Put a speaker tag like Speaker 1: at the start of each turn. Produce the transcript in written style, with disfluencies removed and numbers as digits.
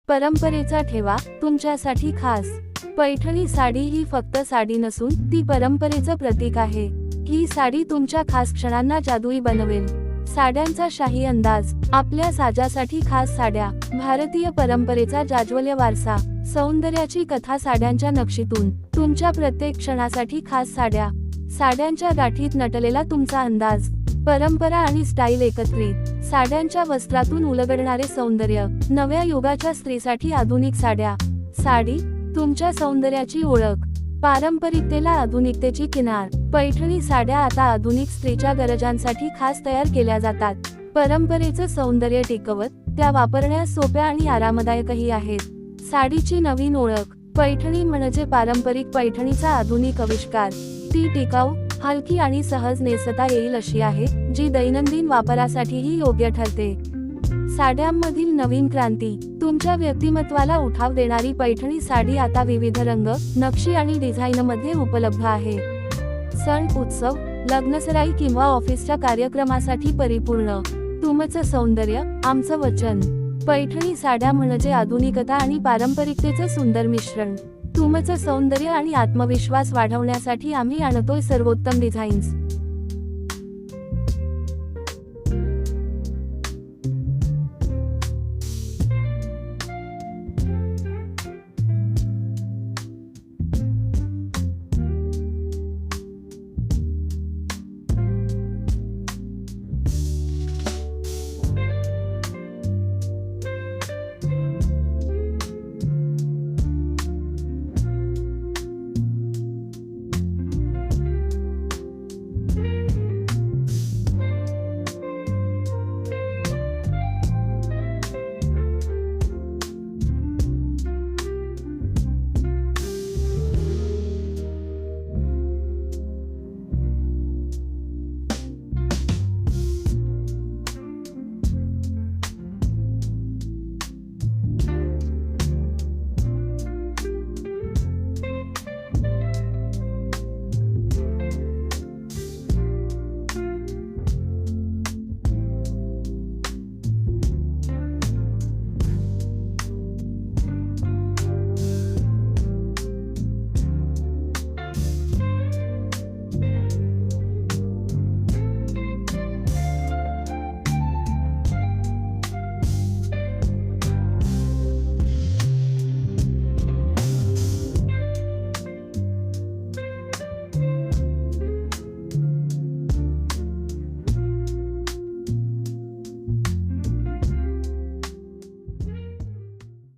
Speaker 1: परंपरेचा ठेवा तुमच्यासाठी खास. पैठणी साडी ही फक्त साडी नसून ती परंपरेचं प्रतीक आहे. ही साडी तुमच्या खास क्षणांना जादुई बनवेल. साड्यांचा शाही अंदाज. आपल्या साजासाठी खास साड्या. भारतीय परंपरेचा जाज्वल्य वारसा. सौंदर्याची कथा साड्यांच्या नक्षीतून. तुमच्या प्रत्येक क्षणासाठी खास साड्या. साड्यांच्या गाठीत नटलेला तुमचा अंदाज. परंपरा आणि स्टाईल एकत्रित. साड्यांच्या वस्त्रातून उलगडणारे सौंदर्य. नव्या युगाच्या स्त्रीसाठी आधुनिक साड्या. साडी तुमच्या सौंदर्याची ओळख. पारंपरिकतेला आधुनिकतेची किनार. पैठणी साड्या आता आधुनिक स्त्रीच्या गरजांसाठी खास तयार केल्या जातात. परंपरेचं सौंदर्य टिकवत त्या वापरण्यास सोप्या आणि आरामदायकही आहेत. साडीची नवीन ओळख. पैठणी म्हणजे पारंपरिक पैठणीचा आधुनिक आविष्कार. ती टिकाऊ, हलकी आणि सहज नेसता येईल अशी आहे, जी दैनंदिन वापरासाठीही योग्य ठरते. साड्यांमधील नवीन क्रांती. तुमच्या व्यक्तिमत्वाला उठाव देणारी पैठणी साडी आता विविध रंग, नक्षी आणि डिझाईनमध्ये उपलब्ध आहे. सण, उत्सव, लग्नसराई किंवा ऑफिसच्या कार्यक्रमासाठी परिपूर्ण. तुमचं सौंदर्य आमचं वचन. पैठणी साड्या म्हणजे आधुनिकता आणि पारंपरिकतेचं सुंदर मिश्रण. तुमचं सौंदर्य आणि आत्मविश्वास वाढवण्यासाठी आम्ही आणतोय सर्वोत्तम डिझाईन्स.